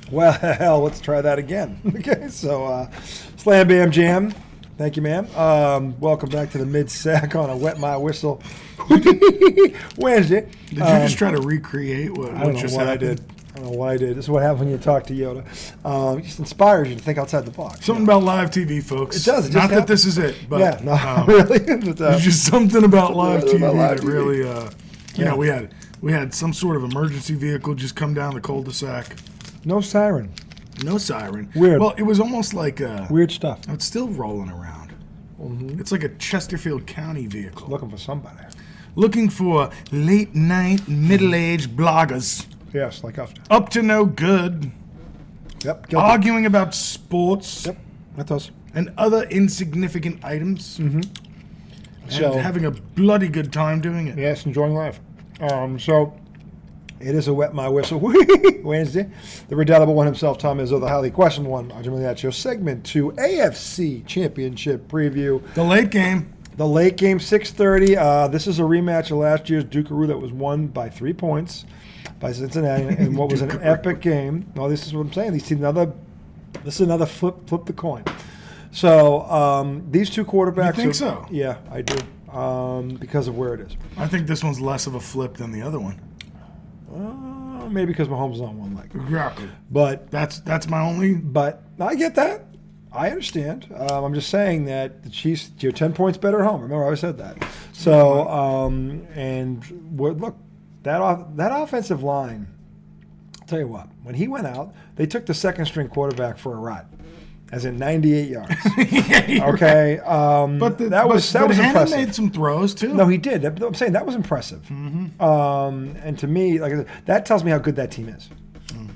Well, hell, let's try that again. Okay, so Slam Bam Jam. Thank you, ma'am. Welcome back to the mid-sack on a Wet My Whistle Wednesday. Did you just try to recreate what just happened? I did. I don't know what I did. This is what happens when you talk to Yoda. It just inspires you to think outside the box. Something about live TV, folks. It does. It Not that this is it, but yeah, no, really. There's just something about live TV that really, you know, we had some sort of emergency vehicle just come down the cul-de-sac. No siren. No siren. Weird. Well, it was almost like weird stuff. It's still rolling around. Mm-hmm. It's like a Chesterfield County vehicle. Looking for somebody. Looking for late night, middle-aged bloggers. Yes, like us. Up to no good. Yep. Guilty. Arguing about sports. Yep. That's us. And other insignificant items. Mm-hmm. And having a bloody good time doing it. Yes, enjoying life. So it is a Wet My Whistle Wednesday. The redoubtable one himself, Tom Izzo, the highly questioned one, ultimately that's your segment 2 AFC Championship preview. The late game. The late game, 6:30. This is a rematch of last year's Dukeroo that was won by 3 points by Cincinnati in what was an epic game. No, this is what I'm saying. These teams, this is another flip the coin. So these two quarterbacks. You think so? Yeah, I do. Because of where it is. I think this one's less of a flip than the other one. Maybe because Mahomes is on one leg. Exactly. But that's my only. But I get that. I understand. I'm just saying that the Chiefs, you're 10 points better at home. Remember, I always said that. So, look, that offensive line, I'll tell you what, when he went out, they took the second-string quarterback for a ride, as in 98 yards. Okay? Right. That was impressive. Made some throws, too. No, he did. I'm saying that was impressive. Mm-hmm. And to me, like I said, that tells me how good that team is. Mm.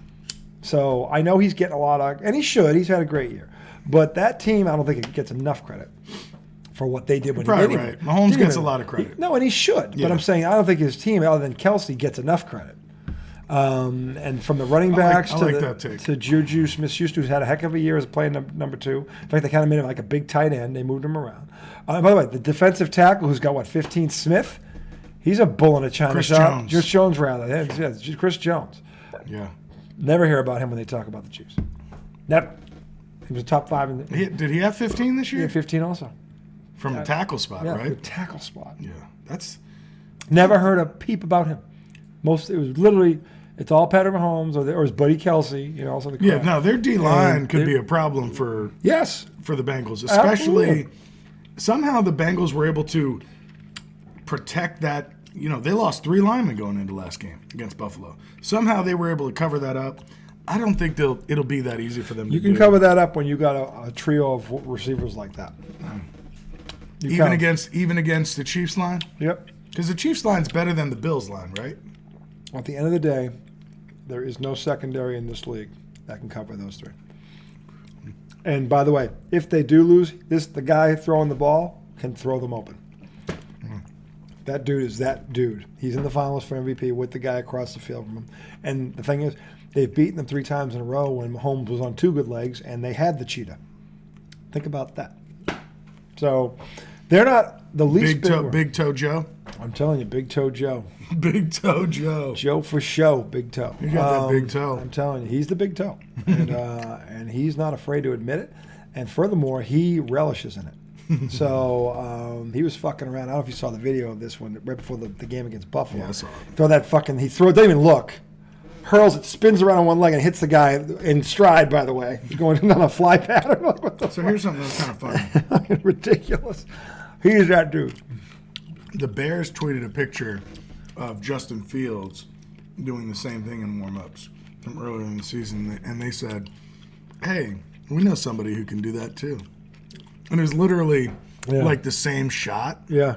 So I know he's getting a lot of, and he should. He's had a great year. But that team, I don't think it gets enough credit for what they did when he did right. Mahomes gets a lot of credit. No, and he should. Yeah. But I'm saying I don't think his team, other than Kelsey, gets enough credit. And from the running backs to Juju Smith-Schuster, who's had a heck of a year as playing number 2. In fact, they kind of made him like a big tight end. They moved him around. By the way, the defensive tackle who's got, 15, Smith, he's a bull in a china shop. Chris Jones, rather. Yeah, Chris Jones. Yeah. Never hear about him when they talk about the Chiefs. Never. He was a top 5. Did he have 15 this year? He had 15 also. From the tackle spot, right? The tackle spot. Yeah. That's... Never heard a peep about him. It was literally... It's all Patrick Mahomes or his buddy Kelsey, So their D-line could be a problem for the Bengals, especially somehow the Bengals were able to protect that. They lost 3 linemen going into last game against Buffalo. Somehow they were able to cover that up. I don't think it'll be that easy for them to do. You can cover that up when you got a trio of receivers like that. Even against the Chiefs line? Yep. Because the Chiefs line's better than the Bills line, right? At the end of the day, there is no secondary in this league that can cover those 3. And by the way, if they do lose, the guy throwing the ball can throw them open. That dude is that dude. He's in the finals for MVP with the guy across the field from him. And the thing is, they've beaten them 3 times in a row when Mahomes was on 2 good legs, and they had the cheetah. Think about that. So they're not the least Big Toe Joe? I'm telling you, Big Toe Joe. Big Toe Joe. Joe for show, Big Toe. You got that big toe. I'm telling you, he's the big toe. And he's not afraid to admit it. And furthermore, he relishes in it. So he was fucking around. I don't know if you saw the video of this one right before the game against Buffalo. Yeah, I saw it. Doesn't even look. Hurls it, spins around on one leg, and hits the guy in stride, by the way. He's going on a fly pattern. So here's something that's kind of funny. Ridiculous. He's that dude. The Bears tweeted a picture of Justin Fields doing the same thing in warm-ups from earlier in the season, and they said, hey, we know somebody who can do that too. And it was literally like the same shot. Yeah.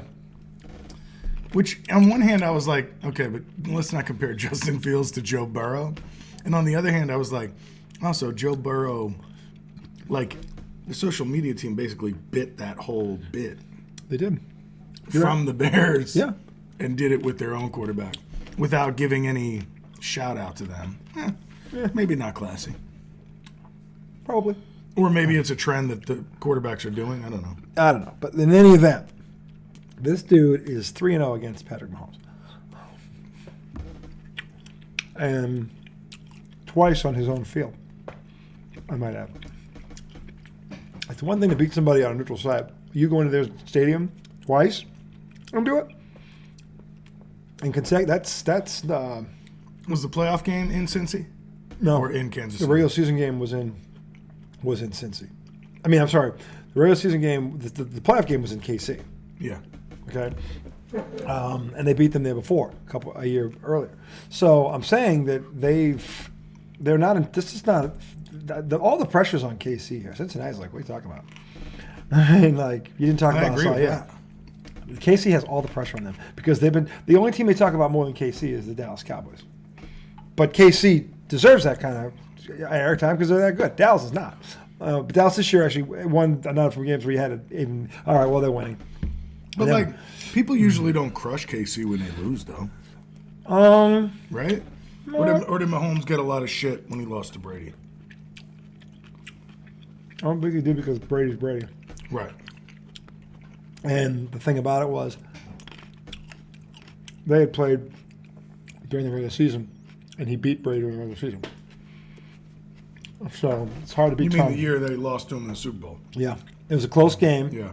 Which, on one hand, I was like, okay, but let's not compare Justin Fields to Jburrow. And on the other hand, I was like, also, Jburrow, like, the social media team basically bit that whole bit. They did. From the Bears. Yeah. And did it with their own quarterback without giving any shout out to them. Maybe not classy. Probably. Or maybe it's a trend that the quarterbacks are doing. I don't know. But in any event, this dude is 3-0 against Patrick Mahomes. And twice on his own field. I might add. It's one thing to beat somebody on a neutral site. You go into their stadium twice, and do it. And that's Was the playoff game in Cincy? No. Or in Kansas City? The regular season game was in Cincy. I mean, I'm sorry. The regular season game, the playoff game was in KC. Yeah. Okay. And they beat them there before, a year earlier. So I'm saying that they're not. This is not. All the pressure's on KC here. Cincinnati's like, what are you talking about? I mean, like, you didn't talk about us all yet. KC has all the pressure on them because they've been the only team they talk about more than KC is the Dallas Cowboys. But KC deserves that kind of airtime because they're that good. Dallas is not. But Dallas this year actually won another from games where you had it even. All right, well, they're winning. But like, people usually don't crush KC when they lose, though. Right? Or did Mahomes get a lot of shit when he lost to Brady? I don't think he did because Brady's Brady. Right. And the thing about it was, they had played during the regular season, and he beat Brady during the regular season. So it's hard to beat You mean Tom. the year they lost to him in the Super Bowl? Yeah. It was a close game. Yeah.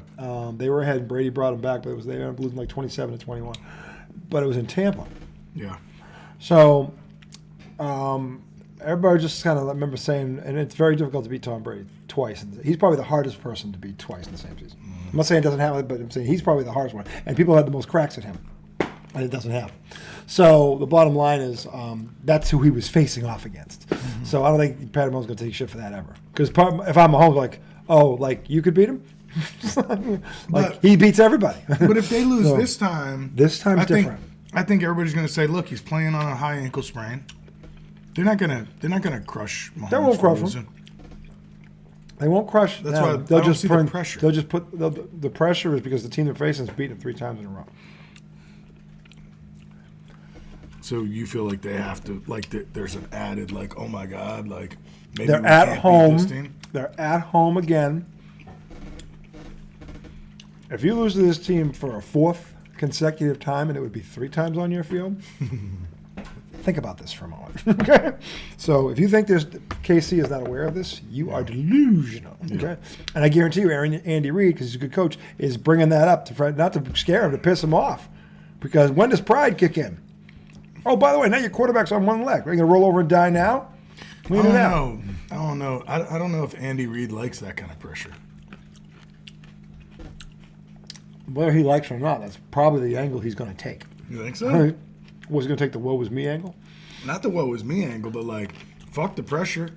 They were ahead, and Brady brought them back, but they ended up losing like 27-21. But it was in Tampa. Yeah. So everybody just kind of remember saying, and it's very difficult to beat Tom Brady twice. He's probably the hardest person to beat twice in the same season. I'm not saying it doesn't happen, but I'm saying he's probably the hardest one. And people had the most cracks at him, and it doesn't happen. So the bottom line is that's who he was facing off against. Mm-hmm. So I don't think Pat Mahomes is going to take shit for that ever. Because if I'm Mahomes, like, oh, like you could beat him? He beats everybody. But if they lose this time it's different. I think everybody's going to say, look, he's playing on a high ankle sprain. They're not going to crush Mahomes. They won't crush him. They won't crush. That's why they'll just the pressure. They'll just put the pressure is because the team they're facing has beaten them 3 times in a row. So you feel like they have to, like, there's an added, like, oh my God, like, maybe they're we at can't home. beat this team? They're at home again. If you lose to this team for a 4th consecutive time, and it would be 3 times on your field. Think about this for a moment. Okay, so if you think KC is not aware of this, you are delusional. Okay, and I guarantee you, Andy Reid, because he's a good coach, is bringing that up to not to scare him, to piss him off. Because when does pride kick in? Oh, by the way, now your quarterback's on one leg. Are you going to roll over and die now? I don't know. I don't know if Andy Reid likes that kind of pressure. Whether he likes it or not, that's probably the angle he's going to take. You think so? Right. Was he going to take the woe was me angle? Not the woe was me angle, but like, fuck the pressure.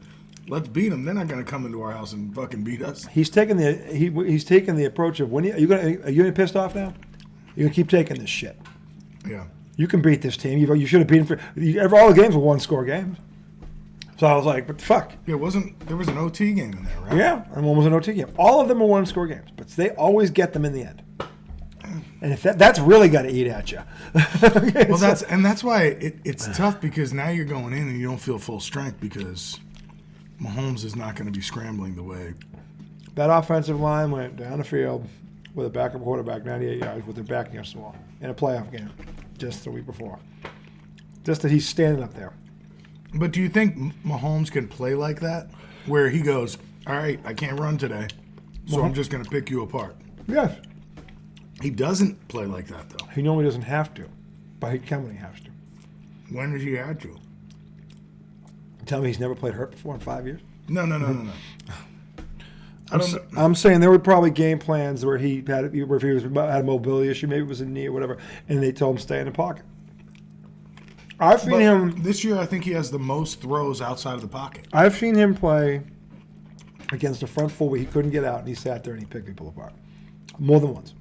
Let's beat them. They're not going to come into our house and fucking beat us. He's taking the approach of are you gonna pissed off now? You're gonna keep taking this shit. Yeah. You can beat this team. You should have beaten all the games were 1-score games. So I was like, what the fuck? Yeah, there was an OT game in there, right? Yeah, and one was an OT game. All of them were 1-score games, but they always get them in the end. And if that's really got to eat at you. Okay, well, that's why it's tough, because now you're going in and you don't feel full strength because Mahomes is not going to be scrambling the way. That offensive line went down the field with a backup quarterback 98 yards with their back against the wall in a playoff game just the week before. Just that he's standing up there. But do you think Mahomes can play like that, where he goes, all right, I can't run today, so I'm just going to pick you apart? Yes. He doesn't play like that, though. He normally doesn't have to, but he can when he has to. When did he have to? Tell me he's never played hurt before in 5 years? No. I'm saying there were probably game plans where he had a mobility issue, maybe it was a knee or whatever, and they told him stay in the pocket. I've seen him this year. I think he has the most throws outside of the pocket. I've seen him play against a front four where he couldn't get out, and he sat there and he picked people apart more than once.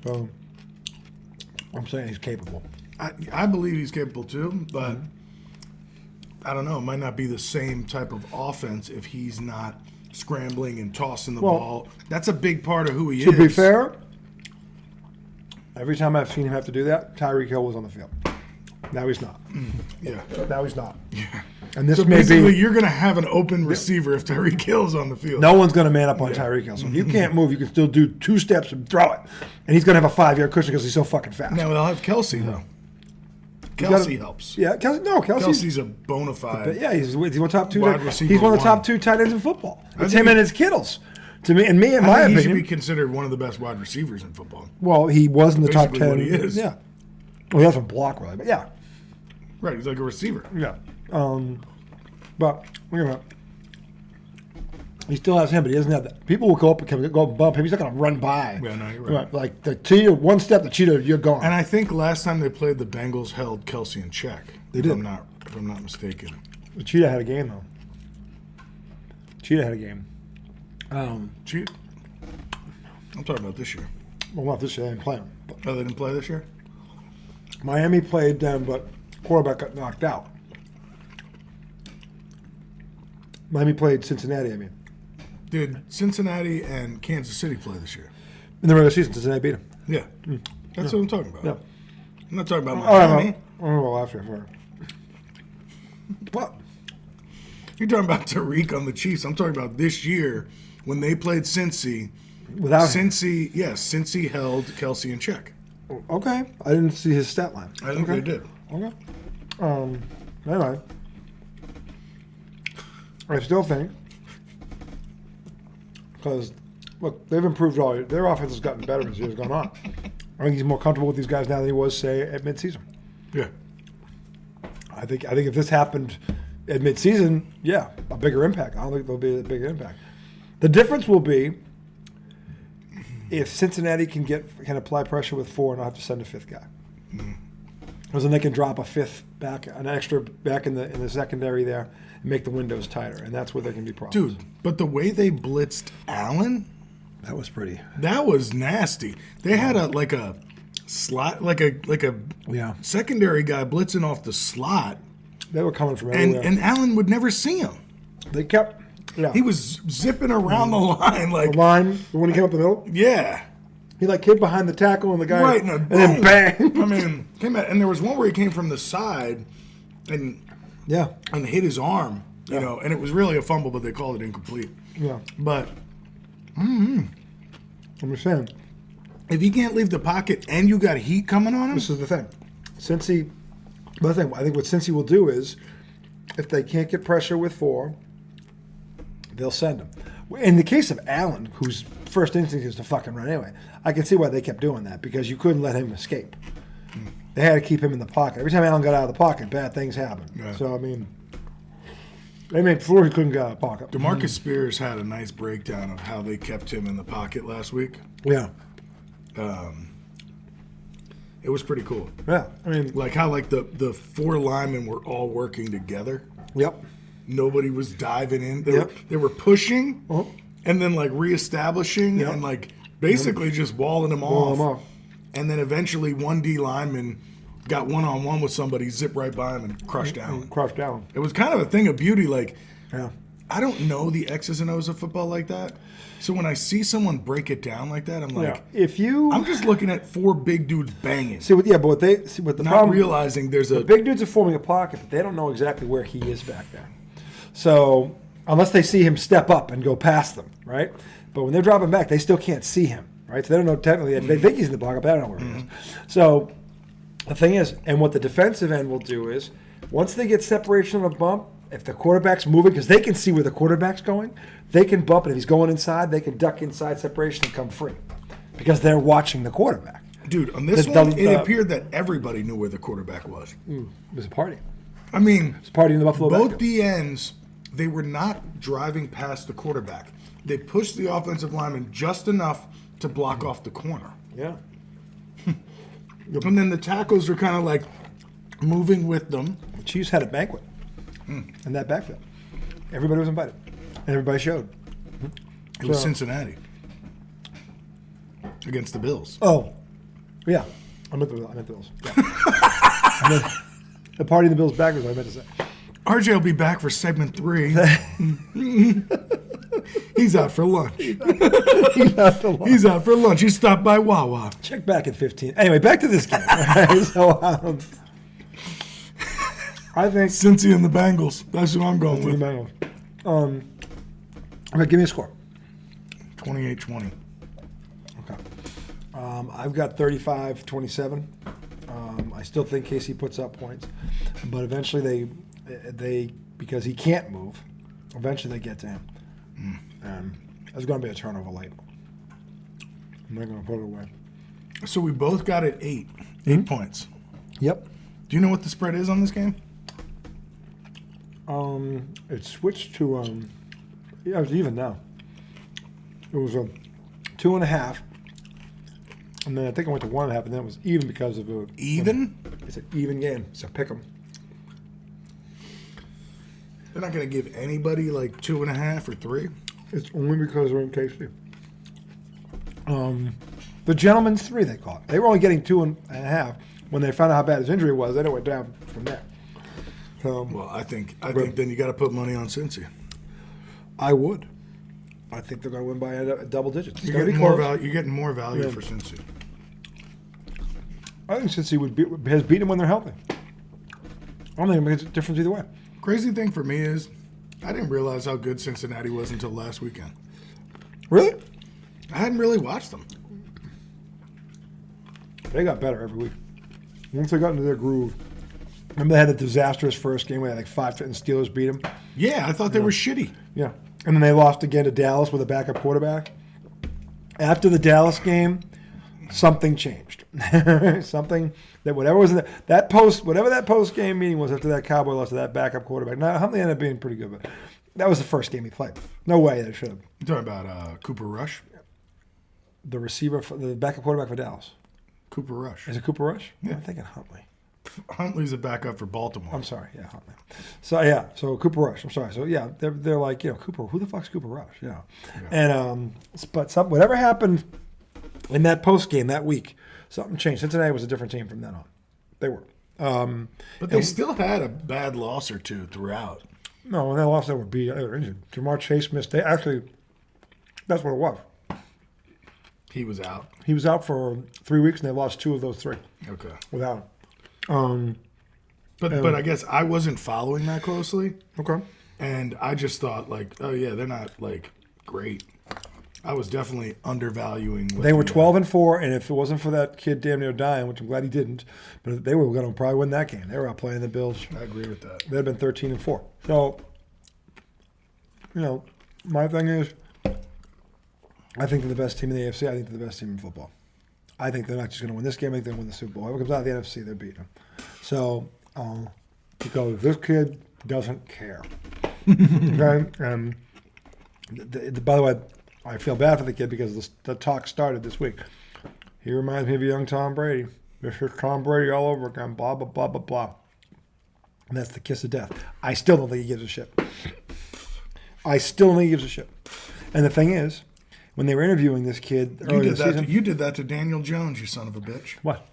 So I'm saying he's capable. I believe he's capable too, but I don't know. It might not be the same type of offense if he's not scrambling and tossing the ball. That's a big part of who he is. To be fair, every time I've seen him have to do that, Tyreek Hill was on the field. Now he's not. Yeah. Now he's not. Yeah. And this so may basically, be, you're going to have an open receiver if Tyreek Hill's on the field. No one's going to man up on Tyreek Hill. So if you can't move, you can still do 2 steps and throw it. And he's going to have a 5-yard cushion because he's so fucking fast. Now they'll have Kelsey though. Kelsey helps. Yeah, Kelsey's a bona fide. Yeah, he's one of the top two. Wide receiver He's one of the top one. 2 tight ends in football. It's him and his Kittles. To me, in my I think opinion, he should be considered one of the best wide receivers in football. well, he was in the top Basically 10. what he is. Yeah. Well, he doesn't block really, but yeah. Right, he's like a receiver. Yeah. But look at that. He still has him, but he doesn't have that. People will go up and go bump him. He's not going to run by. Yeah, no, you're right. Like the cheetah, one step, the cheetah, you're gone. And I think last time they played, the Bengals held Kelsey in check. They if did. If I'm not mistaken. The cheetah had a game though. Cheetah had a game. Cheat. I'm talking about this year. Well, not this year. They didn't play him. But Oh, they didn't play this year? Miami played them, but quarterback got knocked out. Miami played Cincinnati. I mean, Did Cincinnati and Kansas City play this year? in the regular season, Cincinnati beat them. Yeah. That's what I'm talking about. Yeah. I'm not talking about All right, Miami. well, after. What? You're talking about Tariq on the Chiefs. I'm talking about this year when they played Cincy. Without him. Cincy held Kelsey in check. Okay, I didn't see his stat line. I think okay. they did. Okay. Anyway, I still think because look, they've improved their offense has gotten better as the years gone on. I think he's more comfortable with these guys now than he was, say, at midseason. Yeah. I think if this happened at midseason, yeah, a bigger impact. I don't think there'll be a bigger impact. The difference will be if Cincinnati can apply pressure with 4 and not have to send a 5th guy. Because then they can drop a 5th back, an extra back in the secondary there, and make the windows tighter, and that's where there can be problems. Dude, but the way they blitzed Allen, that was pretty. that was nasty. They had a slot, like a Yeah, secondary guy blitzing off the slot, they were coming from and everywhere. Allen would never see him. They kept. Yeah, He was zipping around the line like, the line when he came up the middle. yeah. He hid behind the tackle and the guy, Right, and then bang. I mean, and there was one where he came from the side and Yeah, hit his arm, you know, and it was really a fumble, but they called it incomplete. yeah. But I'm just saying. if he can't leave the pocket and you got heat coming on him, This is the thing. Cincy, the thing I think what Cincy will do is, if they can't get pressure with 4, they'll send him. In the case of Allen, whose first instinct is to fucking run anyway, I can see why they kept doing that because you couldn't let him escape. They had to keep him in the pocket. Every time Allen got out of the pocket, bad things happened. Yeah. So I mean, they made sure he couldn't get out of the pocket. DeMarcus Spears had a nice breakdown of how they kept him in the pocket last week. Yeah, It was pretty cool. yeah. I mean, Like how the 4 linemen were all working together. yep. Nobody was diving in. Yep. They were pushing Uh-huh. and then reestablishing Yep. and basically just walling them Wall off. him off. And then eventually one D lineman got one-on-one with somebody, zipped right by him and crushed Allen. Crushed Allen. It was kind of a thing of beauty. Like, Yeah. I don't know the X's and O's of football like that. So when I see someone break it down like that, I'm like, Yeah. If you I'm just looking at 4 big dudes banging, but what the not problem realizing there's a the big dudes are forming a pocket, but they don't know exactly where he is back there. So unless they see him step up and go past them, right? But when they're dropping back, they still can't see him, right? So they don't know technically. They think he's in the pocket, but they don't know where he is. So the thing is, and what the defensive end will do is, once they get separation on a bump, if the quarterback's moving, because they can see where the quarterback's going, they can bump it. If he's going inside, they can duck inside separation and come free because they're watching the quarterback. dude. On this one, it appeared that everybody knew where the quarterback was. It was a party. I mean, It's a party in the Buffalo both backfield. the ends, they were not driving past the quarterback. They pushed the offensive lineman just enough to block off the corner. Yeah. And then the tackles are kind of moving with them. The Chiefs had a banquet in that backfield. Everybody was invited, and everybody showed. It was So- Cincinnati against the Bills. Oh, yeah. I meant the Bills. Yeah. I meant the party in the Bills backwards. I meant to say. RJ will be back for segment 3. He's out for lunch. He's out for lunch. He stopped by Wawa. Check back at 15. Anyway, back to this game. Right? So, I think Cincy and the Bengals. That's what I'm going the with. Bengals. Okay, give me a score. 28-20. Okay. I've got 35-27. I still think KC puts up points, but eventually they because he can't move, eventually they get to him. And there's going to be a turnover late. And they're going to put it away. So we both got it 8 points. Yep. Do you know what the spread is on this game? It switched to it's even now. It was a 2.5, and then I think it went to 1.5, and then it was even because of a even. It's an even game. It's a pick 'em. They're not going to give anybody like 2.5 or 3. It's only because they're in KC. The gentleman's 3, they call it. They were only getting 2.5 when they found out how bad his injury was. Then it went down from there. Well, I think then you got to put money on Cincy. I would. I think they're going to win by double digits. You're getting more value. You're getting more value for Cincy. I think Cincy has beaten them when they're healthy. I don't think it makes a difference either way. Crazy thing for me is, I didn't realize how good Cincinnati was until last weekend. Really? I hadn't really watched them. They got better every week. Once they got into their groove. Remember they had a disastrous first game where they had like 5 and Steelers beat them? Yeah, I thought they were shitty. Yeah. And then they lost again to Dallas with a backup quarterback. After the Dallas game, something changed. Something that whatever that post game meeting was after that Cowboy lost to that backup quarterback. Now Huntley ended up being pretty good, but that was the first game he played. No way they should have. You're talking about Cooper Rush? The receiver, the backup quarterback for Dallas. Cooper Rush. Is it Cooper Rush? Yeah. I'm thinking Huntley. Huntley's a backup for Baltimore. I'm sorry, yeah, Huntley. So Cooper Rush. I'm sorry. So yeah, they're like, Cooper. Who the fuck's Cooper Rush? And but whatever happened in that post game that week, something changed. Cincinnati was a different team from then on. They were. But they still had a bad loss or two throughout. No, when they lost, they were injured. Jamar Chase missed. That's what it was. He was out. He was out for 3 weeks, and they lost 2 of those 3. Okay. Without him. But I guess I wasn't following that closely. Okay. And I just thought, like, oh, yeah, they're not, like, great. I was definitely undervaluing. They were 12-4, and if it wasn't for that kid damn near dying, which I'm glad he didn't, but they were going to probably win that game. They were out playing the Bills. I agree with that. They'd have been 13-4. So, my thing is, I think they're the best team in the AFC. I think they're the best team in football. I think they're not just going to win this game. I think they're going to win the Super Bowl. Whoever comes out of the NFC, they're beating them. So, because this kid doesn't care. Okay? And by the way, I feel bad for the kid because the talk started this week. He reminds me of a young Tom Brady. This is Tom Brady all over again, blah, blah, blah, blah, blah. And that's the kiss of death. I still don't think he gives a shit. And the thing is, when they were interviewing this kid earlier this season. You did that to Daniel Jones, you son of a bitch. What?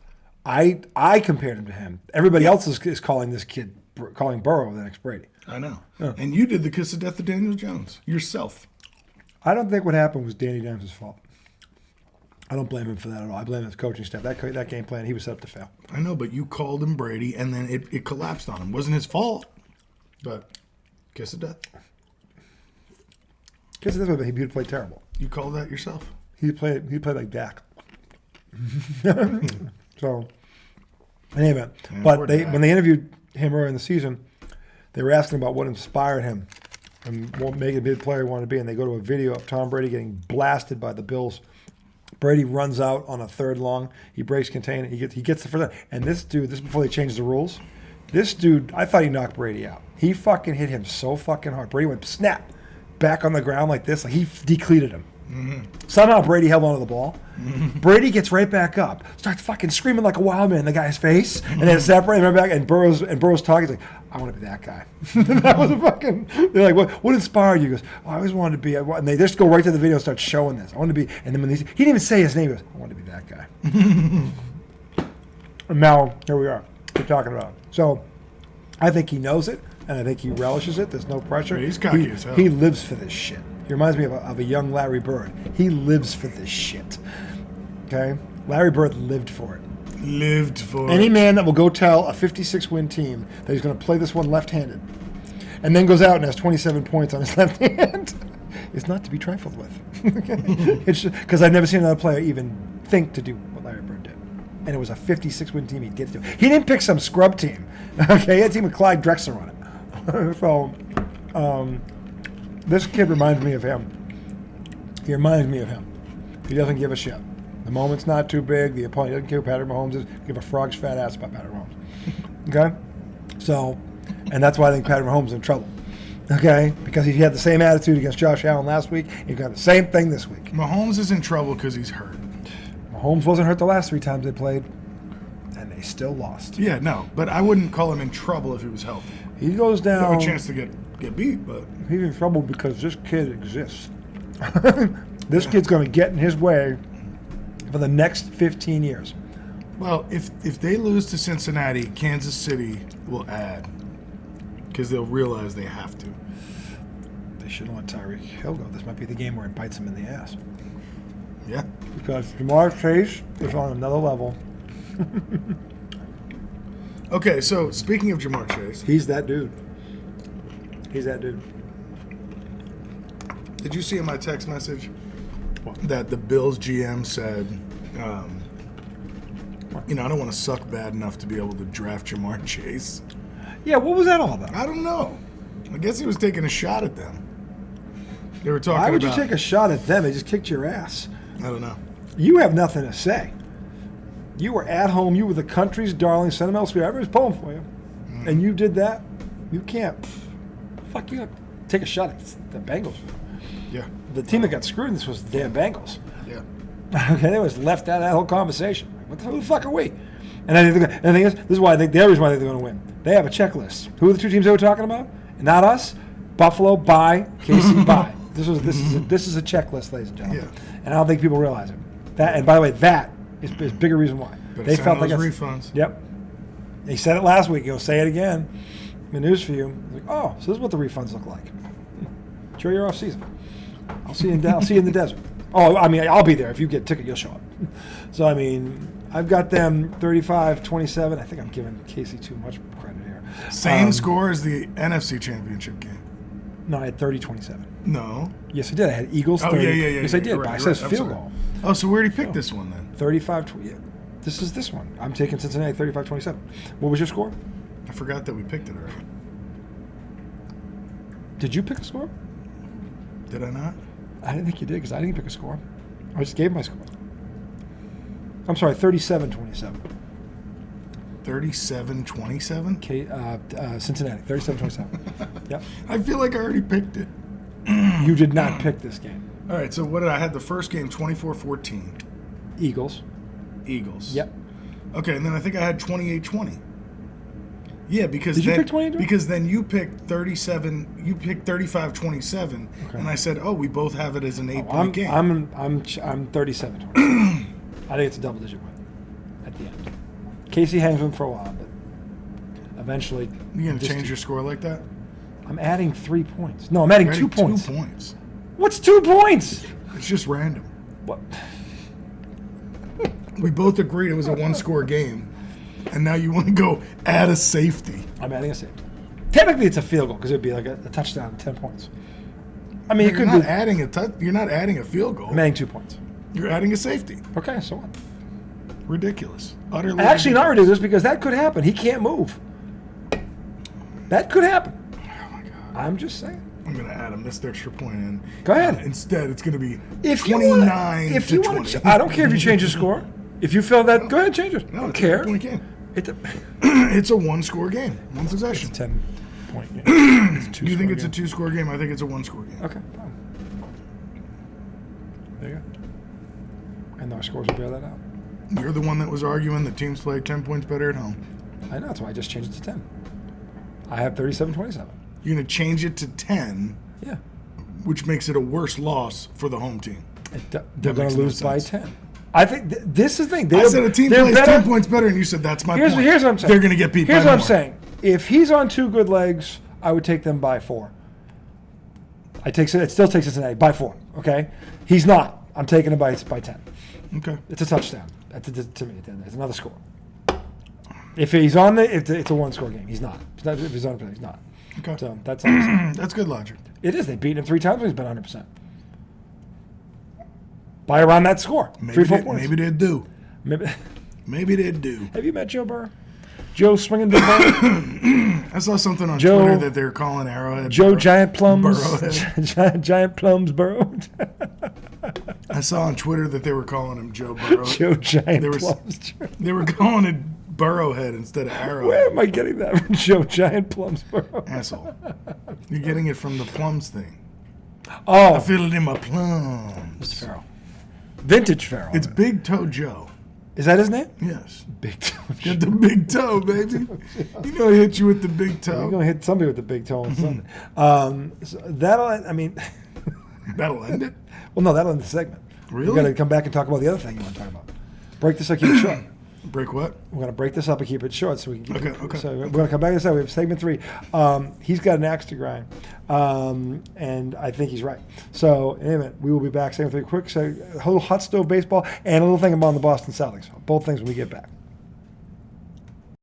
I compared him to him. Everybody else is calling this kid, calling Burrow the next Brady. I know. Oh. And you did the kiss of death to Daniel Jones yourself. I don't think what happened was Danny Dimes' fault. I don't blame him for that at all. I blame his coaching staff. That game plan, he was set up to fail. I know, but you called him Brady, and then it collapsed on him. It wasn't his fault, but kiss of death. Kiss of death, he'd play terrible. You called that yourself. He played like Dak. So, anyway, but when they interviewed him earlier in the season, they were asking about what inspired him and what made him the player he wanted to be, and they go to a video of Tom Brady getting blasted by the Bills. Brady runs out on a 3rd long. He breaks contain. He gets the first. And this dude, this is before they changed the rules. This dude, I thought he knocked Brady out. He fucking hit him so fucking hard. Brady went snap back on the ground like this. Like he decleated him. Mm-hmm. Somehow Brady held onto the ball. Mm-hmm. Brady gets right back up, starts fucking screaming like a wild man in the guy's face, and then separates right back. And Burrow's talking. He's like, "I want to be that guy." That was a fucking. They're like, "What inspired you?" He goes, "Oh, I always wanted to be." And they just go right to the video and start showing this. I want to be. And then when he didn't even say his name, he goes, "I want to be that guy." And now here we are. We're talking about it. So I think he knows it, and I think he relishes it. There's no pressure. Yeah, he's cocky as hell. He lives for this shit. He reminds me of a young Larry Bird. He lives for this shit. Okay? Larry Bird lived for it. Any man that will go tell a 56-win team that he's going to play this one left-handed and then goes out and has 27 points on his left hand is not to be trifled with. It's because I've never seen another player even think to do what Larry Bird did. and it was a 56-win team he'd get to. He didn't pick some scrub team. Okay, he had a team with Clyde Drexler on it. So, this kid reminds me of him. He reminds me of him. He doesn't give a shit. The moment's not too big. The opponent doesn't care who Patrick Mahomes is. Give a frog's fat ass about Patrick Mahomes. Okay? So, and that's why I think Patrick Mahomes is in trouble. Okay? Because he had the same attitude against Josh Allen last week. He got the same thing this week. Mahomes is in trouble because he's hurt. Mahomes wasn't hurt the last 3 times they played, and they still lost. Yeah, no. But I wouldn't call him in trouble if he was healthy. He goes down. He have a chance to get beat, but... He's in trouble because this kid exists. This kid's going to get in his way for the next 15 years. Well, if they lose to Cincinnati, Kansas City will add because they'll realize they have to. They shouldn't let Tyreek Hill go. This might be the game where it bites him in the ass. Yeah. Because Jamar Chase is on another level. Okay, so speaking of Jamar Chase. He's that dude. He's that dude. Did you see in my text message that the Bills GM said, I don't want to suck bad enough to be able to draft Jamar Chase? Yeah, what was that all about? I don't know. I guess he was taking a shot at them. They were talking about... Why would you take a shot at them? They just kicked your ass. I don't know. You have nothing to say. You were at home. You were the country's darling, sentimental spirit. Everybody's pulling for you. Mm. And you did that? You can't. Fuck you. Take a shot at the Bengals. Yeah. The team that got screwed in this was the damn Bengals. Yeah. Okay, they was left out of that whole conversation. Who the fuck are we? And the thing is, this is why I think the reason why they're going to win. They have a checklist. Who are the 2 teams they were talking about? Not us. Buffalo, bye. KC, bye. This is a checklist, ladies and gentlemen. Yeah. And I don't think people realize it. That, and by the way, that is bigger reason why. They felt like refunds. Yep. He said it last week. He'll say it again. The news for you. Like, oh, so this is what the refunds look like. Enjoy your off season. I'll see you in the desert. Oh, I mean, I'll be there. If you get a ticket, you'll show up. So, I mean, I've got them 35-27. I think I'm giving Casey too much credit here. Same score as the NFC Championship game. No, I had 30-27. No. Yes, I did. I had Eagles 30. Yeah. Yes, I did. But I said field goal. Oh, so where did he pick this one then? 35-20. Yeah. This is this one. I'm taking Cincinnati 35-27. What was your score? I forgot that we picked it already. Did you pick a score? Did I not? I didn't think you did because I didn't pick a score. I just gave my score. I'm sorry, 37-27. 37-27? Cincinnati, 37-27. Yep. I feel like I already picked it. You did not pick this game. All right, so what did I had the first game 24-14. Eagles. Yep. Okay, and then I think I had 28-20. Yeah, because did you pick 28? Because then you picked 37. You picked 35-27, okay. And I said, "Oh, we both have it as an 8-point game." I'm 37-27. I think it's a double-digit win at the end. Casey hangs him for a while, but eventually. You gonna change your score like that? I'm adding 3 points. No, I'm adding 2 points. 2 points. What's 2 points? It's just random. What? We both agreed it was a 1-score game. And now you want to go add a safety. I'm adding a safety. Technically, it's a field goal because it'd be like a touchdown, 10 points. I mean, you're not adding you're not adding a field goal. I'm adding 2 points. You're adding a safety. Okay, so what? Ridiculous. Utterly. Actually, not ridiculous because that could happen. He can't move. That could happen. Oh my God. I'm just saying. I'm going to add a missed extra point in. Go ahead. Instead, it's going to be 29 to 20. I don't care if you change the score. If you feel that, go ahead, change it. No, I don't care. It's a 10-point game. It's a 1-score game. One possession. It's a 10-point game. You think it's a 2-score game? I think it's a 1-score game. Okay, fine. There you go. And our scores will bear that out. You're the one that was arguing that teams play 10 points better at home. I know. That's why I just changed it to 10. I have 37-27. You're going to change it to 10. Yeah. Which makes it a worse loss for the home team. They're going to lose by 10. I think this is the thing. I said a team plays 10 points better, and you said that's my point. Here's what I'm saying. They're going to get beat by more. Here's what I'm saying. If he's on 2 good legs, I would take them by 4. It still takes Cincinnati by 4. Okay, he's not. I'm taking him by 10. Okay, it's a touchdown. To me, it's another score. If he's on it's a 1-score game. He's not. If he's on, he's not. Okay, so that's all I'm saying. That's good logic. It is. They beat him 3 times when he's been 100%. By around that score. Maybe 3-4 points. Maybe they do. Maybe. Maybe they do. Have you met Joe Burrow? Joe swinging the ball. I saw something on Twitter that they're calling Arrowhead. Joe Giant Plums. Burrowhead. Giant Plums Burrow. I saw on Twitter that they were calling him Joe Burrow. Joe Giant Plums. They were calling it Burrowhead instead of Arrowhead. Where am I getting that from? Joe Giant Plums Burrow. Asshole. You're getting it from the plums thing. Oh. I feel it in my plums. Mr. Farrell. Vintage Farrell. It's Big Toe Joe. Is that his name? Yes. Big Toe. Get the big toe, baby. You know he hit you with the big toe. You're going to hit somebody with the big toe on Sunday. So that'll end it? Well, no, that'll end the segment. Really? We're going to come back and talk about the other thing you want to talk about. Break this up, keep it short. Break what? We're going to break this up and keep it short so we can keep Okay. So we're going to come back to this. We have segment 3. He's got an axe to grind, and I think he's right. So in a minute, we will be back. Segment 3 quick. So a little hot stove baseball and a little thing about the Boston Celtics. Both things when we get back.